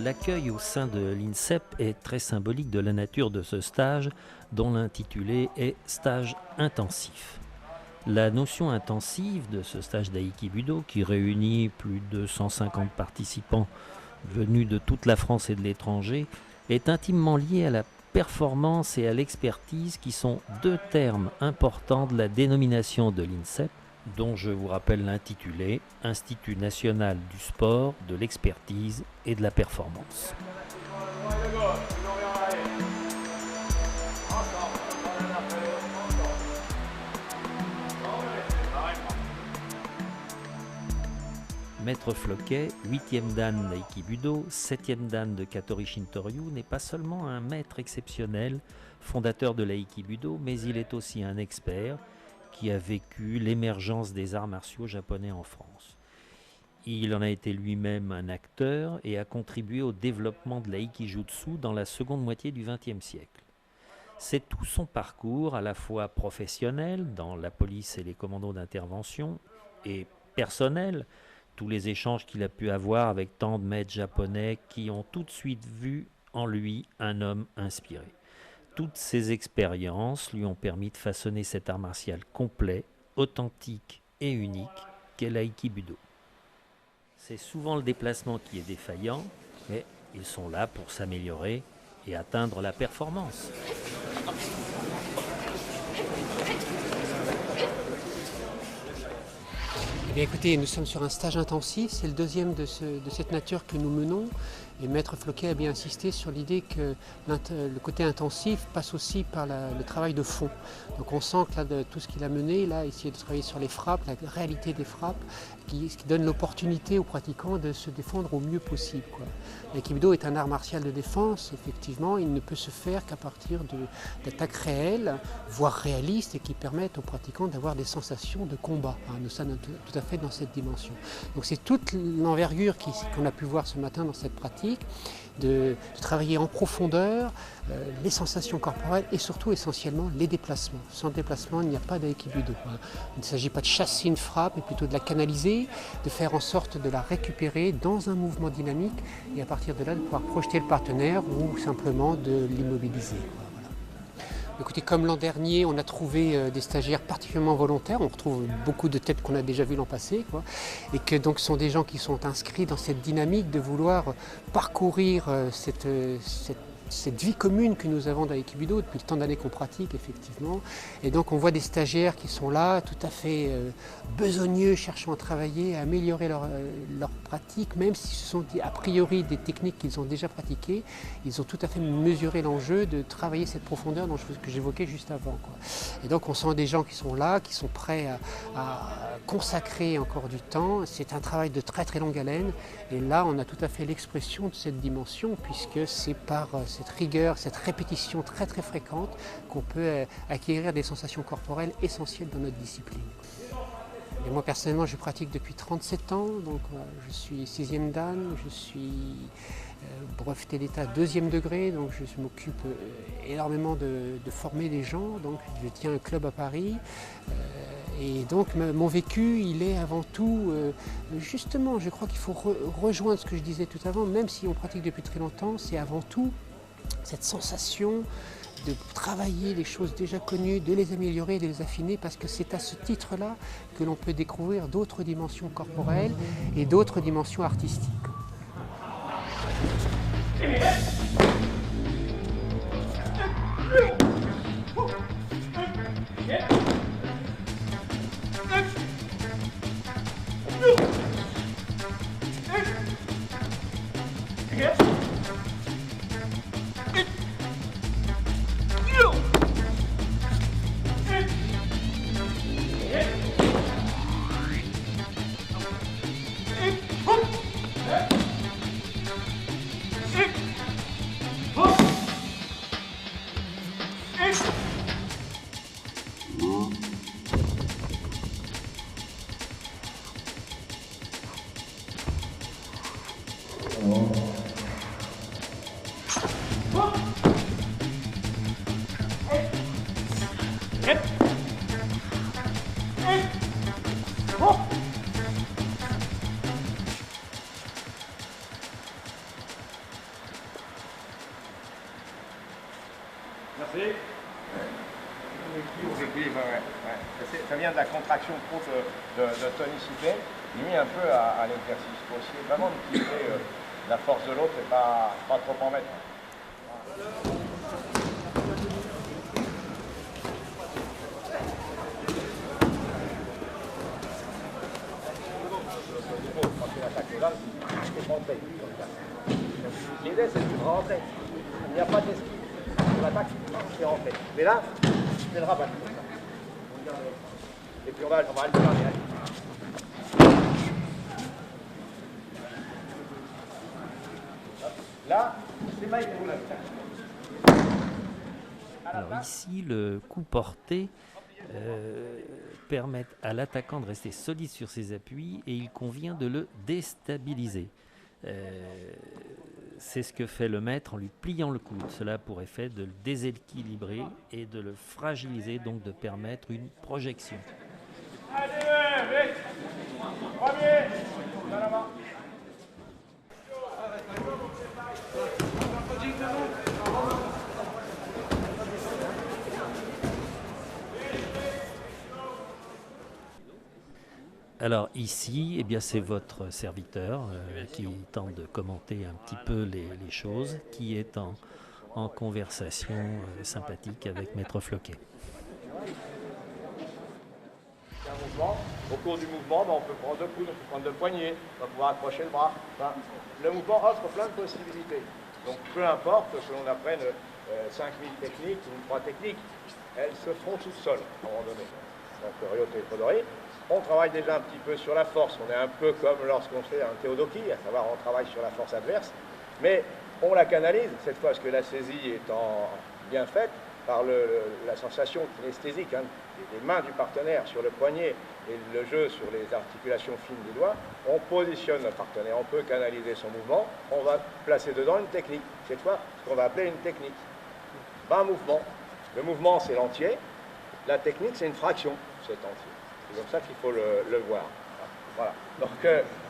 L'accueil au sein de l'INSEP est très symbolique de la nature de ce stage, dont l'intitulé est « stage intensif ». La notion intensive de ce stage d'aïkibudo, qui réunit plus de 150 participants venus de toute la France et de l'étranger, est intimement liée à la performance et à l'expertise, qui sont deux termes importants de la dénomination de l'INSEP, dont je vous rappelle l'intitulé « Institut national du sport, de l'expertise et de la performance ». Maître Floquet, 8e dan d'Aikibudo, 7e dan de Katori Shintoryu, n'est pas seulement un maître exceptionnel, fondateur de l'Aikibudo, mais il est aussi un expert qui a vécu l'émergence des arts martiaux japonais en France. Il en a été lui-même un acteur et a contribué au développement de l'aikijutsu dans la seconde moitié du XXe siècle. C'est tout son parcours, à la fois professionnel, dans la police et les commandos d'intervention, et personnel, tous les échanges qu'il a pu avoir avec tant de maîtres japonais qui ont tout de suite vu en lui un homme inspiré. Toutes ces expériences lui ont permis de façonner cet art martial complet, authentique et unique qu'est l'aïkibudo. C'est souvent le déplacement qui est défaillant, mais ils sont là pour s'améliorer et atteindre la performance. Eh bien, écoutez, nous sommes sur un stage intensif, c'est le deuxième de cette nature que nous menons. Et Maître Floquet a bien insisté sur l'idée que le côté intensif passe aussi par le travail de fond. Donc on sent que là, de tout ce qu'il a mené, là, essayer de travailler sur les frappes, la réalité des frappes, ce qui donne l'opportunité aux pratiquants de se défendre au mieux possible, quoi. L'aïkibudo est un art martial de défense, effectivement, il ne peut se faire qu'à partir d'attaques réelles, voire réalistes, et qui permettent aux pratiquants d'avoir des sensations de combat. Nous sommes tout à fait dans cette dimension. Donc c'est toute l'envergure qu'on a pu voir ce matin dans cette pratique, de travailler en profondeur les sensations corporelles et surtout essentiellement les déplacements. Sans déplacement, il n'y a pas d'aïkibudo. Il ne s'agit pas de chasser une frappe, mais plutôt de la canaliser, de faire en sorte de la récupérer dans un mouvement dynamique et à partir de là de pouvoir projeter le partenaire ou simplement de l'immobiliser. Écoutez, comme l'an dernier, on a trouvé des stagiaires particulièrement volontaires. On retrouve beaucoup de têtes qu'on a déjà vues l'an passé, quoi. Et que donc ce sont des gens qui sont inscrits dans cette dynamique de vouloir parcourir cette vie commune que nous avons dans l'aïkibudo depuis le temps d'années qu'on pratique, effectivement. Et donc on voit des stagiaires qui sont là, tout à fait besogneux, cherchant à travailler, à améliorer leur pratique, même si ce sont a priori des techniques qu'ils ont déjà pratiquées. Ils ont tout à fait mesuré l'enjeu de travailler cette profondeur que j'évoquais juste avant, quoi. Et donc on sent des gens qui sont là, qui sont prêts à consacrer encore du temps. C'est un travail de très très longue haleine. Et là, on a tout à fait l'expression de cette dimension, puisque c'est par cette rigueur, cette répétition très très fréquente qu'on peut acquérir des sensations corporelles essentielles dans notre discipline. Et moi personnellement, je pratique depuis 37 ans, donc je suis 6e dan, je suis breveté d'État 2e degré, donc je m'occupe énormément de former des gens, donc je tiens un club à Paris. Et donc mon vécu, il est avant tout, justement, je crois qu'il faut rejoindre ce que je disais tout avant, même si on pratique depuis très longtemps, c'est avant tout cette sensation de travailler les choses déjà connues, de les améliorer, de les affiner, parce que c'est à ce titre-là que l'on peut découvrir d'autres dimensions corporelles et d'autres dimensions artistiques. Déséquilibre, ouais. Ça vient de la contraction trop de tonicité, nuit un peu à l'exercice. Il faut essayer vraiment d'utiliser la force de l'autre et pas trop en mettre. Quand tu attaques les lames, tu peux rentrer. L'idée, c'est de rentrer. Il n'y a pas d'esquive. Tu l'attaques, tu es rentré. Mais là, tu fais le rabat. Et puis on va alterner. Là, c'est Mike pour Alors ici, le coup porté permet à l'attaquant de rester solide sur ses appuis et il convient de le déstabiliser. C'est ce que fait le maître en lui pliant le coude. Cela a pour effet de le déséquilibrer et de le fragiliser, donc de permettre une projection. Allez, vite. Premier. Là-bas. Alors ici, eh bien, c'est votre serviteur qui tente de commenter un petit peu les choses, qui est en conversation sympathique avec Maître Floquet. Au cours du mouvement, on peut prendre 2 coudes, on peut prendre 2 poignets, on va pouvoir accrocher le bras. Enfin, le mouvement offre plein de possibilités. Donc peu importe que l'on apprenne 5000 techniques ou 3 techniques, elles se feront toutes seules à un moment donné. Donc Ryōto Ipodori, on travaille déjà un petit peu sur la force. On est un peu comme lorsqu'on fait un Teodoki, à savoir on travaille sur la force adverse, mais on la canalise, cette fois parce que la saisie étant bien faite, par la sensation kinesthésique des mains du partenaire sur le poignet et le jeu sur les articulations fines des doigts, on positionne le partenaire, on peut canaliser son mouvement, on va placer dedans une technique, cette fois ce qu'on va appeler une technique. Un mouvement, le mouvement c'est l'entier, la technique c'est une fraction de cet entier. C'est comme ça qu'il faut le voir. Voilà. Donc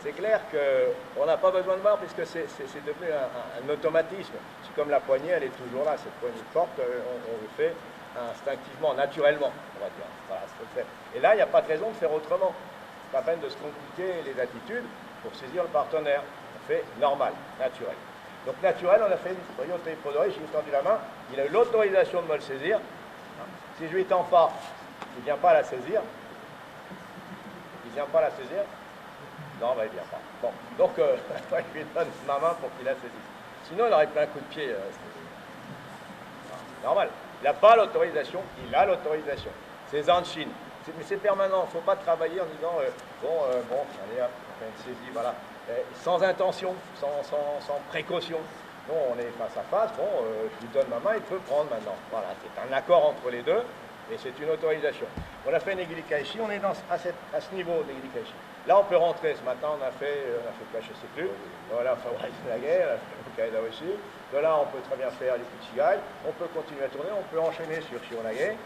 c'est clair qu'on n'a pas besoin de voir puisque c'est devenu un automatisme. C'est comme la poignée, elle est toujours là. Cette poignée forte, on le fait instinctivement, naturellement, on va dire. Voilà, c'est le fait. Et là, il n'y a pas de raison de faire autrement. C'est pas peine de se compliquer les attitudes pour saisir le partenaire. On fait normal, naturel. Donc naturel, on a fait Ryōto Ipodori, je lui ai tendu la main, il a eu l'autorisation de me le saisir. Si je lui tends pas, il ne vient pas la saisir. Il ne vient pas la saisir. Non, il ne vient pas. Bon, donc je lui donne ma main pour qu'il la saisisse. Sinon, il aurait pris un coup de pied. Normal. Il n'a pas l'autorisation, il a l'autorisation. C'est Zanshin. Mais c'est permanent. Il ne faut pas travailler en disant allez, on fait une saisie, voilà. Sans intention, sans précaution. Bon, on est face à face, je lui donne ma main, il peut prendre maintenant. Voilà, c'est un accord entre les deux et c'est une autorisation. On a fait Negiri Kaishi, on est à ce niveau de Negiri Kaishi. Là, on peut rentrer. Ce matin, on a fait quoi, je ne sais plus. Voilà, enfin, la guerre, on a fait Kaida aussi. De là, on peut très bien faire les Kuchigai. On peut continuer à tourner, on peut enchaîner sur Shionage.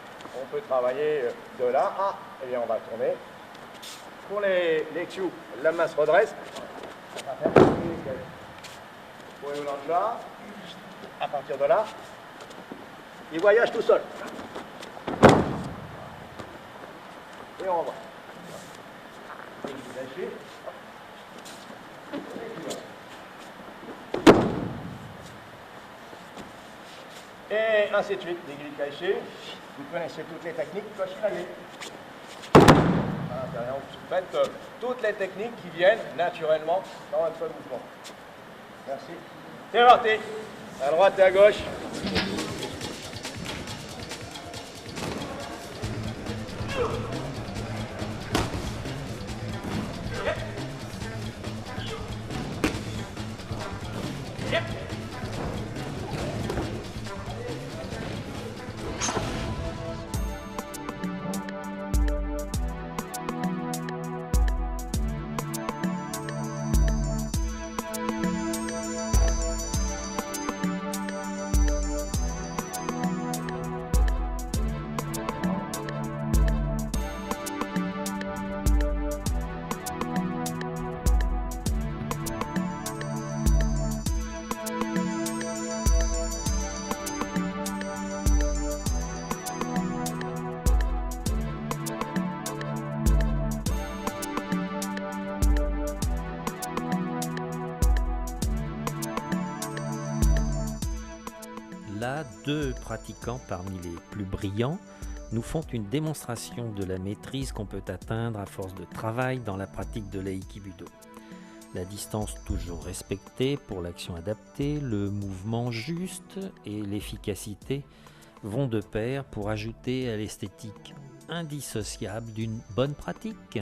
On peut travailler de là. Ah, eh bien, on va tourner. Pour les Kyu, la main se redresse. À partir de là, il voyage tout seul. Et on va. Et ainsi de suite, Negiri Kaishi. Vous connaissez toutes les techniques, Koshinage. Voilà, vous faites toutes les techniques qui viennent naturellement dans un seul mouvement. Merci. C'est parti. À droite et à gauche. là, deux pratiquants parmi les plus brillants nous font une démonstration de la maîtrise qu'on peut atteindre à force de travail dans la pratique de l'aïkibudo. La distance toujours respectée pour l'action adaptée, le mouvement juste et l'efficacité vont de pair pour ajouter à l'esthétique indissociable d'une bonne pratique.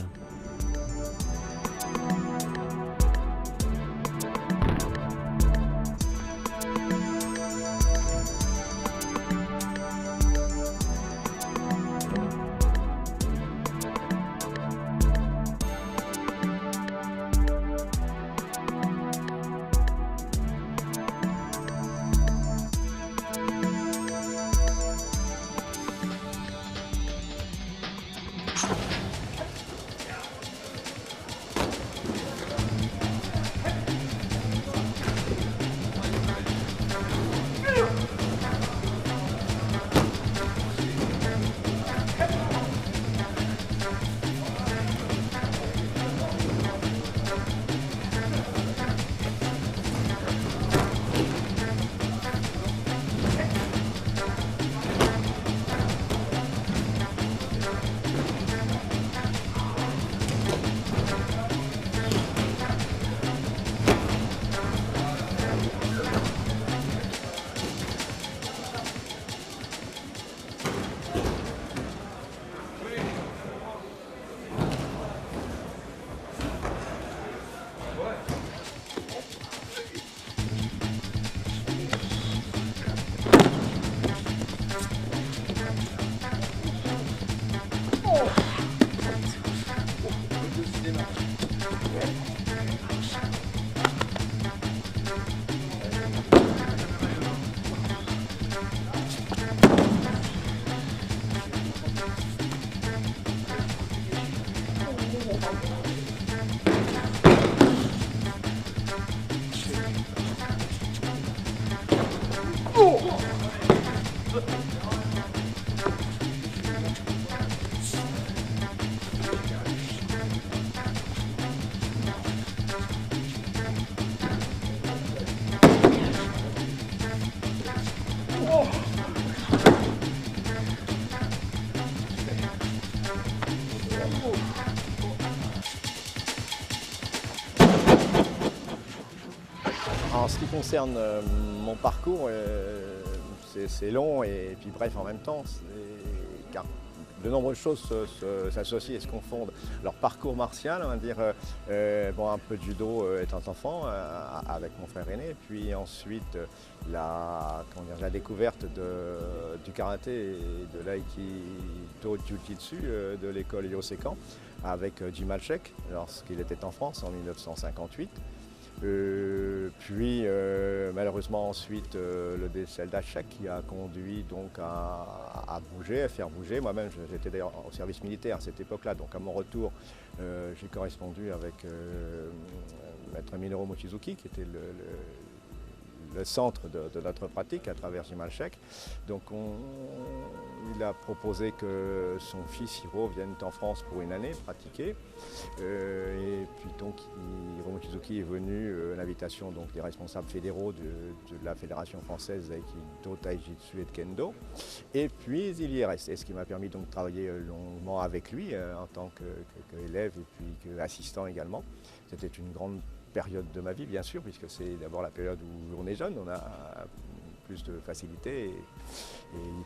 En ce qui concerne mon parcours, c'est long et puis bref en même temps, car de nombreuses choses s'associent et se confondent. Alors parcours martial, on va dire, un peu de judo étant enfant avec mon frère aîné, puis ensuite la découverte du karaté et de l'aïkido jiu-jitsu de l'école Yosekan avec Jim Malchek lorsqu'il était en France en 1958. Malheureusement ensuite le décès d'Achak qui a conduit donc à bouger, à faire bouger. Moi-même j'étais d'ailleurs au service militaire à cette époque-là, donc à mon retour j'ai correspondu avec maître Minoru Mochizuki qui était le centre de notre pratique à travers Jim Malchek. Donc il a proposé que son fils Hiro vienne en France pour une année pratiquer. Et puis donc Hiro Mochizuki est venu à l'invitation des responsables fédéraux de la Fédération française d'Aïkido, Taijitsu et de Kendo. Et puis il y est resté, ce qui m'a permis donc de travailler longuement avec lui en tant qu'élève et puis qu'assistant également. C'était une grande période de ma vie, bien sûr, puisque c'est d'abord la période où on est jeune, on a plus de facilité et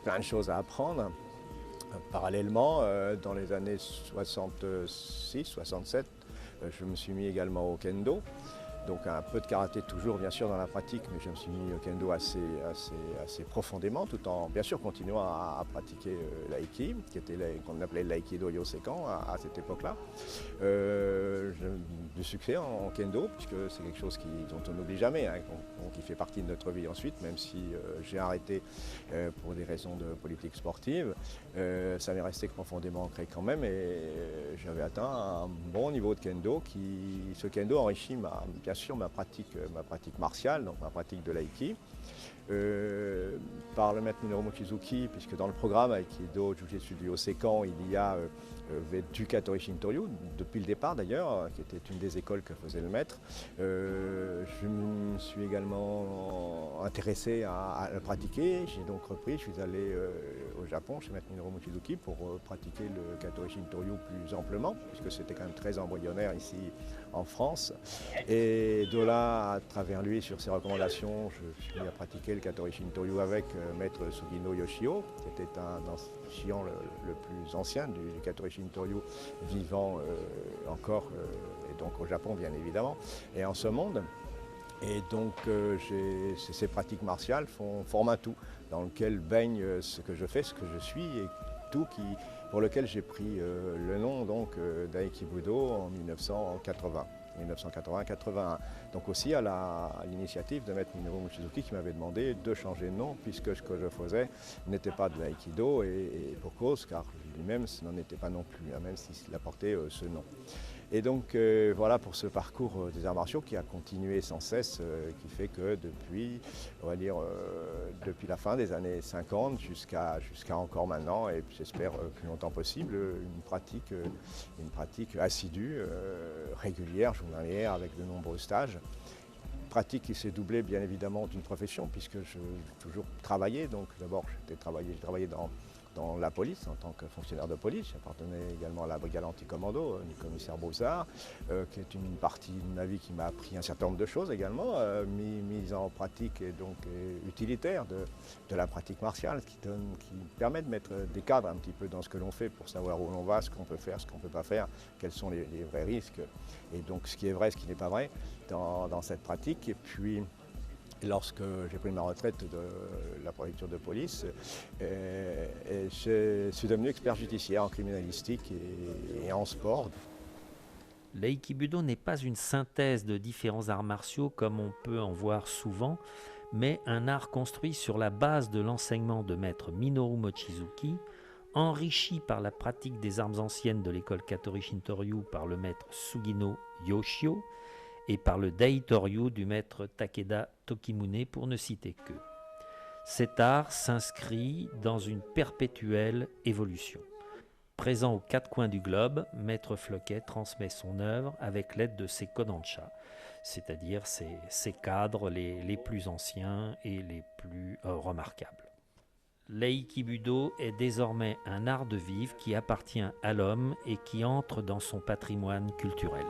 plein de choses à apprendre. Parallèlement, dans les années 66-67, je me suis mis également au kendo. Donc un peu de karaté toujours bien sûr dans la pratique, mais je me suis mis au kendo assez profondément, tout en bien sûr continuant à pratiquer l'aïki, qu'on appelait l'aïkido Yosekan à cette époque-là. Du succès en kendo, puisque c'est quelque chose dont on n'oublie jamais, qui fait partie de notre vie ensuite, même si j'ai arrêté pour des raisons de politique sportive. Ça m'est resté profondément ancré quand même et j'avais atteint un bon niveau de kendo. Ce kendo enrichit bien sûr ma pratique martiale, donc ma pratique de l'aïki. par le maître Minoru Mochizuki, puisque dans le programme Aikido Jujutsu du Hosekan, il y a du Katori Shintoryu, depuis le départ d'ailleurs, qui était une des écoles que faisait le maître. Je me suis également intéressé à le pratiquer. J'ai donc repris, je suis allé au Japon chez maître Minoru Mochizuki pour pratiquer le Katori Shintoryu plus amplement, puisque c'était quand même très embryonnaire ici en France. Et de là, à travers lui, sur ses recommandations, je suis mis à pratiquer le Katori Shintoryu avec maître Sugino Yoshio, qui était un ancien le plus ancien du Katori Shintoryu vivant encore, et donc au Japon bien évidemment, et en ce monde. Et donc ces pratiques martiales forment un tout dans lequel baigne ce que je fais, ce que je suis, et tout pour lequel j'ai pris le nom d'Aikibudo en 1980-81. Donc aussi à l'initiative de maître Minoru Mochizuki qui m'avait demandé de changer de nom puisque ce que je faisais n'était pas de l'aïkido et pour cause car lui-même ce n'en était pas non plus, même s'il apportait ce nom. Et donc voilà pour ce parcours des arts martiaux qui a continué sans cesse, qui fait que depuis, on va dire, depuis la fin des années 50 jusqu'à encore maintenant, et j'espère plus longtemps possible, une pratique assidue, régulière, journalière, avec de nombreux stages. Pratique qui s'est doublée bien évidemment d'une profession puisque j'ai toujours travaillé. Donc d'abord j'ai travaillé dans la police en tant que fonctionnaire de police. J'appartenais également à la brigade anti-commando du commissaire Broussard, qui est une partie de ma vie qui m'a appris un certain nombre de choses également, mise en pratique et donc utilitaire de la pratique martiale, qui permet de mettre des cadres un petit peu dans ce que l'on fait pour savoir où l'on va, ce qu'on peut faire, ce qu'on ne peut pas faire, quels sont les vrais risques, et donc ce qui est vrai, ce qui n'est pas vrai dans cette pratique. Et puis, lorsque j'ai pris ma retraite de la préfecture de police, je suis devenu expert judiciaire en criminalistique et en sport. L'Aikibudo n'est pas une synthèse de différents arts martiaux comme on peut en voir souvent, mais un art construit sur la base de l'enseignement de maître Minoru Mochizuki, enrichi par la pratique des armes anciennes de l'école Katori Shintoryu par le maître Sugino Yoshio, et par le Daitoryu du maître Takeda Tokimune, pour ne citer que. Cet art s'inscrit dans une perpétuelle évolution. Présent aux quatre coins du globe, Maître Floquet transmet son œuvre avec l'aide de ses kodansha, c'est-à-dire ses cadres les plus anciens et les plus remarquables. L'Aikibudo est désormais un art de vivre qui appartient à l'homme et qui entre dans son patrimoine culturel.